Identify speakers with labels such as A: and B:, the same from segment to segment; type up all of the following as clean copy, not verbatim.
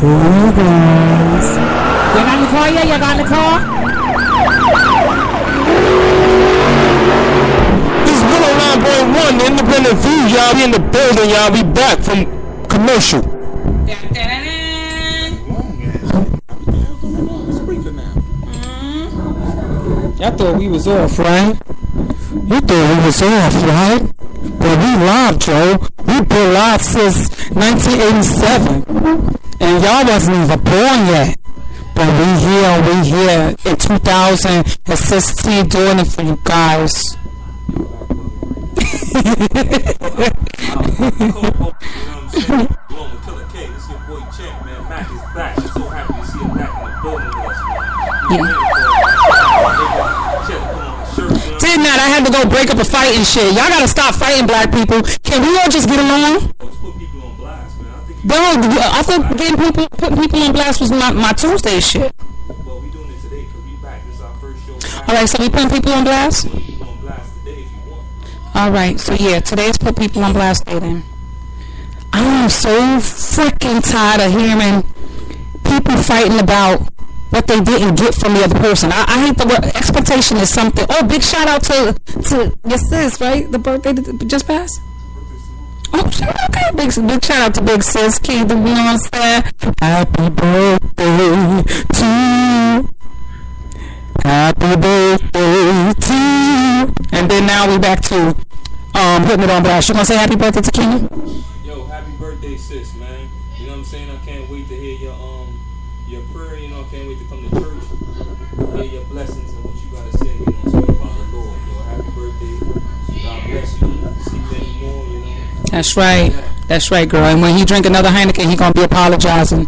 A: Oh, guys.
B: Y'all got in the car yet? Y'all got in the car?
A: This is 109.1, the Independent View, y'all. We in the building, y'all. We back from commercial.
C: Spreaker now.
B: Y'all thought we was off, right?
A: You thought we was off, right? But we live, Joe. We been live since 1987. And y'all wasn't even born yet. But we here in 2016 doing it for you guys. Did not. I had to go break up a fight and shit. Y'all gotta stop fighting black people. Can we all just get along? I think putting people on blast was my Tuesday shit.
C: Well, we doing it today because we back. This is our first show.
A: Alright, so we putting people on blast?
C: People on blast today if you want.
A: Alright, so yeah, today's put people on blast day then. I am so freaking tired of hearing people fighting about what they didn't get from the other person. I hate the word expectation is something. Oh, big shout out to your sis, right? The birthday that just passed? Oh, okay. Big shout out to Big Sis Kingdom, you know what I'm saying? Happy birthday to you. Happy birthday to you. And then now we back to putting it on blast. You gonna say happy birthday to Kingdom?
C: Yo, happy birthday, sis, man. You know what I'm saying? I can't wait to hear your prayer. You know, I can't wait to come to church, hear your blessings and what you gotta say. You know, speak about the Lord. Yo, happy birthday. God bless you. See you anymore. You know.
A: That's right. That's right, girl. And when he drink another Heineken, he gonna be apologizing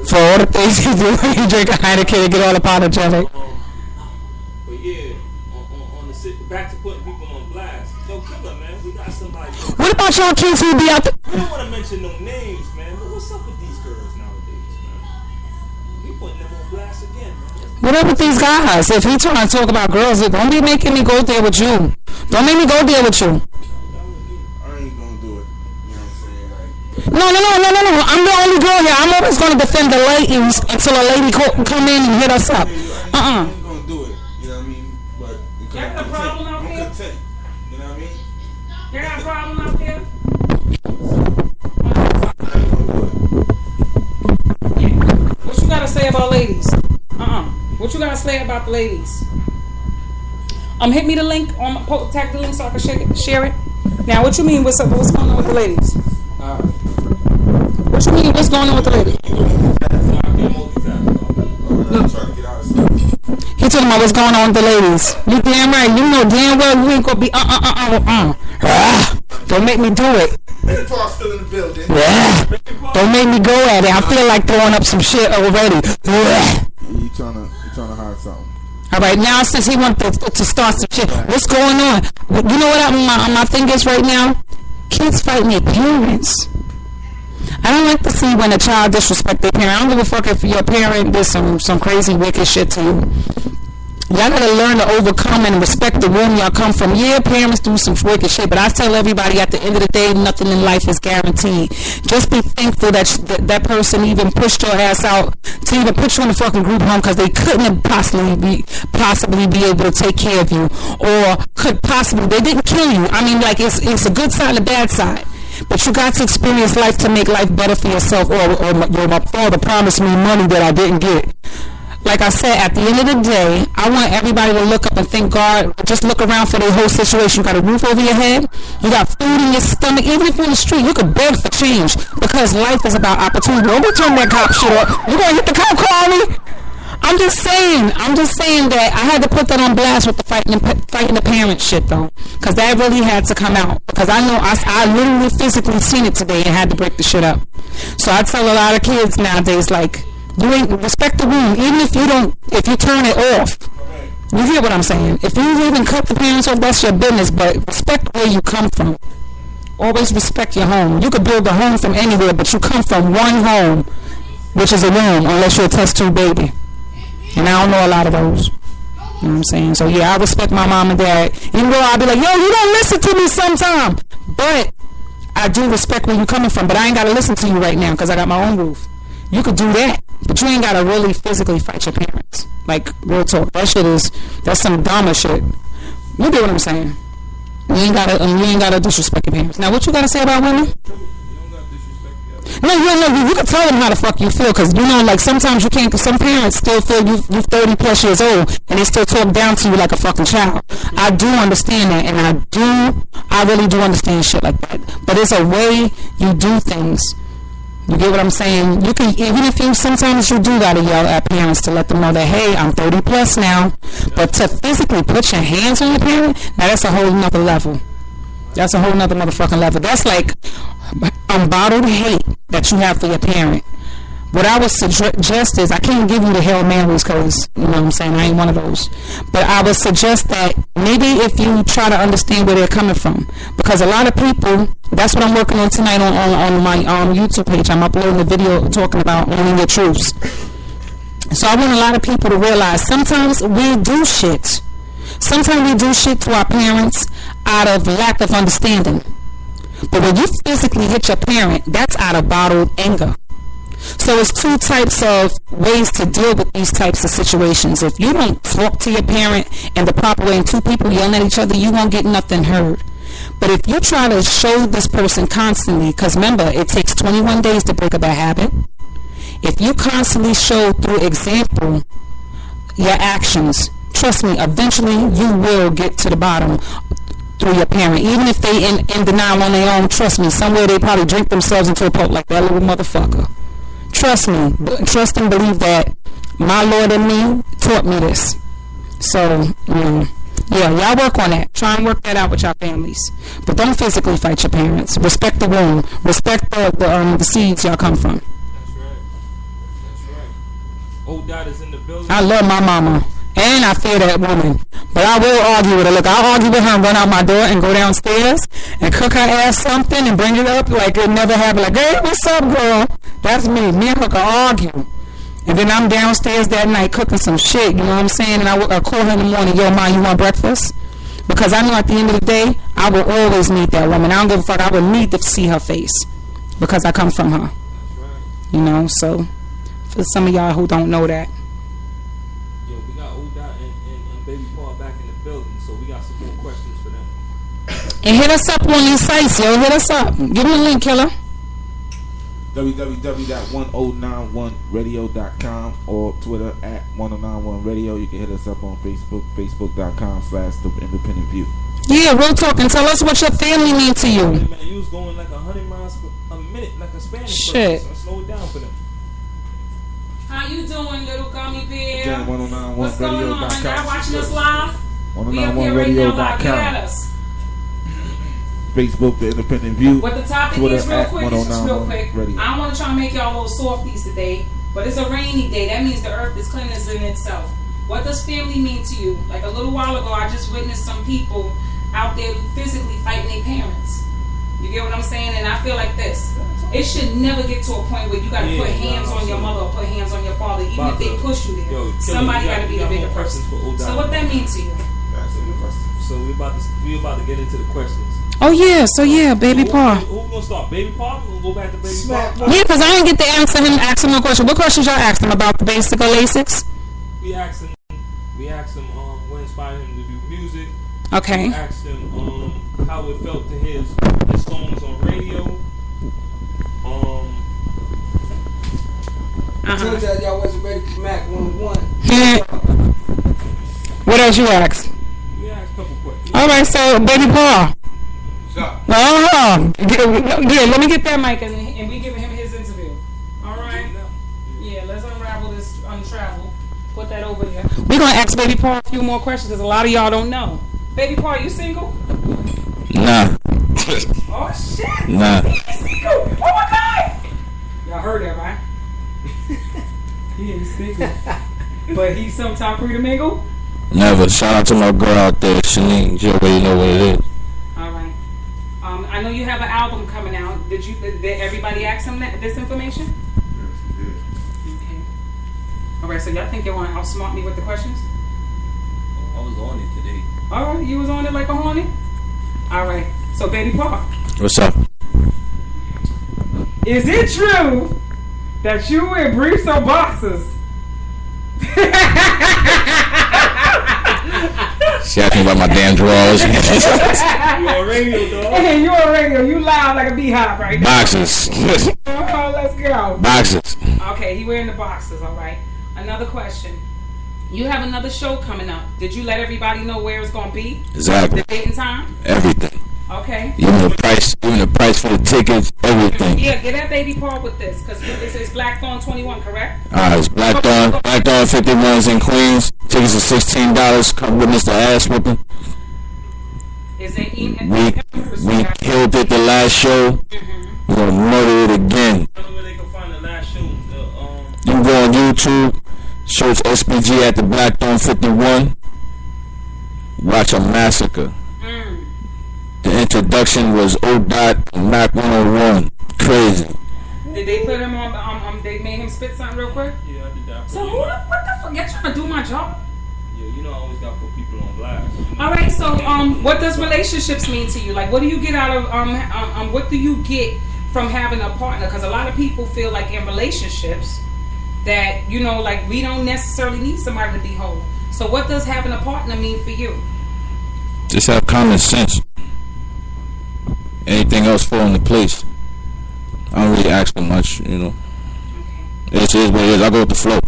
A: for all the things he do when he drink a Heineken and get all apologetic.
C: But yeah, on the back to putting people on blast. Yo, Killer, man, we got somebody.
A: What about y'all kids who be out there?
C: I don't want to mention no names, man. But what's up with these girls nowadays, man? We putting them on blast again, man.
A: What up with these guys? If he trying to talk about girls, don't be making me go there with you. Don't make me go there with you. No. I'm the only girl here. I'm always going to defend the ladies until a lady come in and hit us up.
C: I ain't going to do it. You know what I mean? But
B: you got a problem out here?
C: Content. You know what I mean?
B: You got a problem out here? What you got to say about ladies? What you got to say about the ladies? Hit me the link tag the link so I can share it. Now, what you mean? What's going on with the ladies? What you mean? What's going on with the lady? He talking about what's going on with the ladies. You damn right. You know damn well you ain't gonna be Don't make me do it.
C: Still in the building.
A: Don't make me go at it. I feel like throwing up some shit already.
D: You trying to hide something?
A: All right, now since he wanted to start some shit, what's going on? You know what my thing is right now? Kids fighting their parents. I don't like to see when a child disrespect their parent. I don't give a fuck if your parent did some crazy wicked shit to you. Y'all gotta learn to overcome and respect the room y'all come from. Yeah, parents do some wicked shit, but I tell everybody at the end of the day, nothing in life is guaranteed. Just be thankful that that person even pushed your ass out to even put you in the fucking group home because they couldn't possibly be able to take care of you, or they didn't kill you. I mean, like it's a good side and a bad side. But you got to experience life to make life better for yourself, or my father promised me money that I didn't get. Like I said, at the end of the day, I want everybody to look up and thank God. Just look around for the whole situation. You got a roof over your head. You got food in your stomach. Even if you're in the street, you could beg for change because life is about opportunity. Don't be turning that cop shit up. You gonna hit the cop car on me? I'm just saying that I had to put that on blast with the fighting the parent shit though, because that really had to come out. Because I know I literally physically seen it today and had to break the shit up. So I tell a lot of kids nowadays, like, you ain't respect the room, even if you turn it off. You hear what I'm saying? If you even cut the parents off, that's your business. But respect where you come from. Always respect your home. You could build a home from anywhere, but you come from one home, which is a room, unless you're a test tube baby. And I don't know a lot of those. You know what I'm saying? So yeah, I respect my mom and dad. Even though I'll be like, yo, you don't listen to me sometime. But I do respect where you're coming from. But I ain't got to listen to you right now because I got my own roof. You could do that, but you ain't gotta really physically fight your parents. Like, real talk. That's some dumber shit. You get what I'm saying? You ain't gotta disrespect your parents. Now, what you gotta say about women? No, you can tell them how the fuck you feel, because, like, sometimes you can't, because some parents still feel you 30 plus years old, and they still talk down to you like a fucking child. I do understand that, and I really do understand shit like that. But it's a way you do things. You get what I'm saying? You can, even if sometimes you do gotta yell at parents to let them know that, hey, I'm 30 plus now. But to physically put your hands on your parent, now that's a whole nother level. That's a whole nother motherfucking level. That's like unbottled hate that you have for your parent. What I would suggest is, I can't give you the Hail Marys because, you know what I'm saying, I ain't one of those. But I would suggest that maybe if you try to understand where they're coming from. Because a lot of people, that's what I'm working on tonight on my YouTube page. I'm uploading a video talking about owning your truths. So I want a lot of people to realize sometimes we do shit. Sometimes we do shit to our parents out of lack of understanding. But when you physically hit your parent, that's out of bottled anger. So it's two types of ways to deal with these types of situations. If you don't talk to your parent in the proper way and two people yelling at each other, you won't get nothing heard. But if you try to show this person constantly, because remember, it takes 21 days to break a bad habit. If you constantly show through example your actions, trust me, eventually you will get to the bottom through your parent. Even if they in denial on their own, trust me, somewhere they probably drink themselves into a pulp like that little motherfucker. Trust me. Trust and believe that my Lord and me taught me this. So, yeah, y'all work on that. Try and work that out with your families. But don't physically fight your parents. Respect the womb. Respect the seeds y'all come from.
C: That's right. That's right. Old dad is in the building.
A: I love my mama. And I fear that woman. But I will argue with her. Look, I'll argue with her and run out my door and go downstairs and cook her ass something and bring it up like it never happened. Like, hey, what's up, girl? That's me. Me and her can argue. And then I'm downstairs that night cooking some shit, you know what I'm saying? And I call her in the morning, yo, Ma, you want breakfast? Because I know at the end of the day, I will always need that woman. I don't give a fuck. I would need to see her face because I come from her. You know, so for some of y'all who don't know that. And hit us up on these sites, yo. Hit us up. Give me a link, killer.
D: www.1091radio.com or Twitter at 1091radio. You can hit us up on Facebook, facebook.com/The Independent View.
A: Yeah, real talk. And tell us what your family mean to you.
C: Man, you was going like 100 miles a minute, like a Spanish
A: shit.
C: person. So slow it down for them.
B: How you doing, little gummy bear?
D: Again, 1091radio.com.
B: What's going on? Y'all watching us live? We up here right now live. Get at us.
D: Facebook, The Independent View.
B: What the topic
D: Twitter
B: is real quick, I don't
D: Radio.
B: want to try and make y'all little softies today, but it's a rainy day. That means the earth is cleansing in itself. What does family mean to you? Like a little while ago, I just witnessed some people out there physically fighting their parents. You get what I'm saying? And I feel like this. It should never get to a point where you got to put hands on your mother or put hands on your father, even if they push you there. Somebody got to be the bigger person. So what that means to you?
C: So we about to get into the questions.
A: Oh yeah, so yeah, Baby Paul.
C: Who gonna start? Baby Paul? We're gonna go back to Baby Paul.
A: Yeah, because I didn't get to ask him no question. What questions y'all asked him about the basic basics?
C: We asked him what inspired him to do music.
A: Okay.
C: We asked him how it felt to hear his songs on radio.
E: I told y'all wasn't ready for Mac 101.
A: What else you asked?
C: We asked a couple questions.
A: All right, so Baby Paul. Yeah, let me get that mic
B: And we giving him his interview. All right. Yeah, let's unravel this untravel. Put that over here.
A: We're gonna ask Baby Paul a few more questions because a lot of y'all don't know.
B: Baby Paul, you single?
F: Nah.
B: Oh shit.
F: Nah.
B: He's single. Oh my god. Y'all heard that, right? He ain't single. But he's sometime free to mingle?
F: Never. Shout out to my girl out there, Shanique. You already know what it is.
B: All right. I know you have an album coming out. Did everybody ask him this information?
D: Yes, he did.
B: Okay. All right. So y'all think you want to outsmart me with the questions?
C: I was on it today.
B: All right. You was on it like a hornet. All right. So Baby Paul.
F: What's up?
B: Is it true That you wear briefs or boxers?
F: She asked me about my damn drawers.
C: You on radio, dog?
B: Hey, you on radio. You loud like a beehive right now.
F: Boxes.
B: Oh, let's go.
F: Boxes.
B: Okay, he wearing the boxers. All right. Another question. You have another show coming up. Did you let everybody know where it's gonna be?
F: Exactly.
B: The date and time?
F: Everything.
B: Okay.
F: Even the price for the tickets, everything.
B: Yeah, get that baby Paul with this, because this is Blackthorn 21, correct?
F: It's Blackthorn 51's in Queens. Tickets are $16. Come witness the ass whipping.
B: Is it
F: We killed it the last show. We're gonna murder it again.
C: Tell them where they can find the last show.
F: You can go on YouTube, search SPG at the Blackthorn 51. Watch a massacre. The introduction was O-Dot and Mac 101. Crazy.
B: Did they put him on? They made him spit something real quick.
C: Yeah, I did that.
B: So what the fuck? You're trying to do my job?
C: Yeah, you know I always got to put people on blast.
B: All right. So what does relationships mean to you? Like, what do you get out of what do you get from having a partner? Because a lot of people feel like in relationships that like we don't necessarily need somebody to be whole. So what does having a partner mean for you?
F: Just have common sense. Anything else fall into place. I don't really ask for much,
B: Okay.
F: It is what it is. I go with the flow.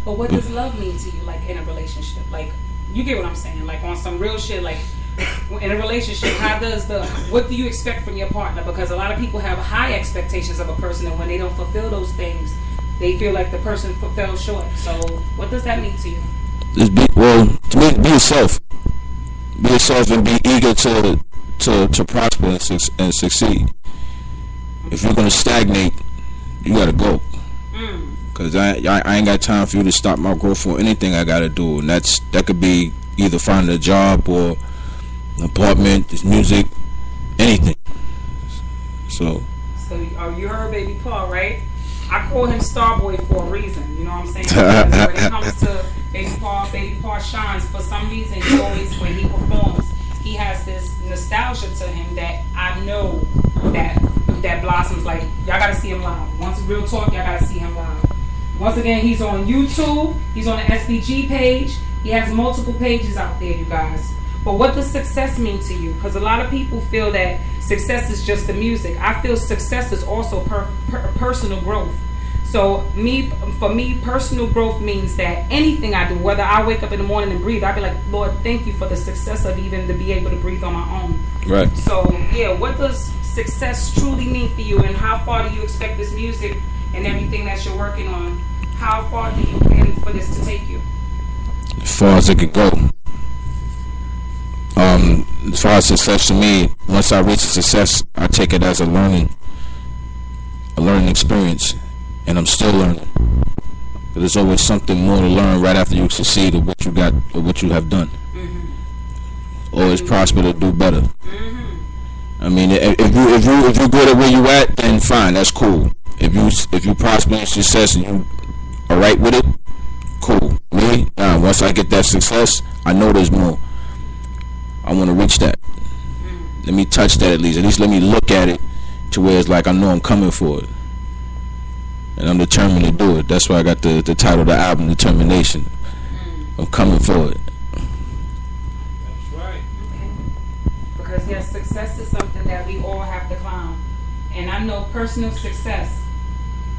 B: But what does love mean to you, like in a relationship? Like, you get what I'm saying? Like on some real shit, like in a relationship, what do you expect from your partner? Because a lot of people have high expectations of a person, and when they don't fulfill those things, they feel like the person fell short. So what does that mean to you?
F: To me, be yourself. Be yourself and be eager to prosper and succeed. If you're gonna stagnate, you gotta go. Cause I ain't got time for you to stop my growth or anything I gotta do, and that could be either finding a job or an apartment, just music, anything. So
B: you heard Baby Paul, right? I call him Starboy for a reason. You know what I'm saying? Because when it comes to Baby Paul shines. For some reason, he always, when he performs, he has this nostalgia to him that I know that blossoms. Like, y'all gotta see him live. Once real talk, y'all gotta see him live. Once again, he's on YouTube. He's on the SBG page. He has multiple pages out there, you guys. But what does success mean to you? Because a lot of people feel that success is just the music. I feel success is also personal growth. So for me, personal growth means that anything I do, whether I wake up in the morning and breathe, I be like, Lord, thank you for the success of even to be able to breathe on my own.
F: right.
B: So yeah, what does success truly mean for you, and how far do you expect this music and everything that you're working on? How far do you plan for this to take you?
F: As far as it could go. As far as success to me, once I reach success, I take it as a learning experience, and I'm still learning. But there's always something more to learn right after you succeed or what you got or what you have done. Always prosper to do better. I mean, if you're good at where you at, then fine, that's cool. If you prosper in success and you are right with it, cool. Me, once I get that success, I know there's more. I want to reach that. Let me touch that at least. At least let me look at it to where it's like I know I'm coming for it, and I'm determined to do it. That's why I got the title of the album, Determination. I'm coming for it.
C: That's right.
B: Because yes, success is something that we all have to climb, and I know personal success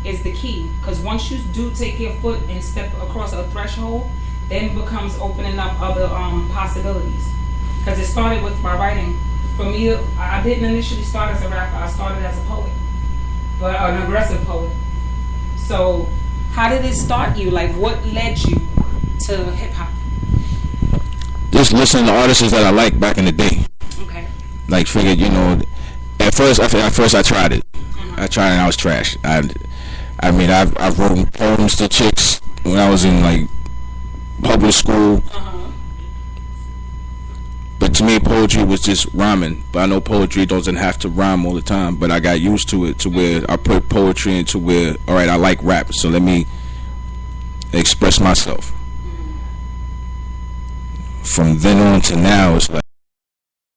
B: is the key. Because once you do take your foot and step across a threshold, then it becomes opening up other possibilities. Because it started with my writing. For me, I didn't initially start as a rapper. I started as a poet, but an aggressive poet. So, how did it start you? Like, what led you to hip hop?
F: Just listening to artists that I liked back in the day.
B: Okay.
F: Like, figured, at first I tried it. I tried it and I was trash. I mean, I've written poems to chicks when I was in like public school. But to me, poetry was just rhyming. But I know poetry doesn't have to rhyme all the time. But I got used to it to where I put poetry into where, all right, I like rap, so let me express myself. From then on to now, it's like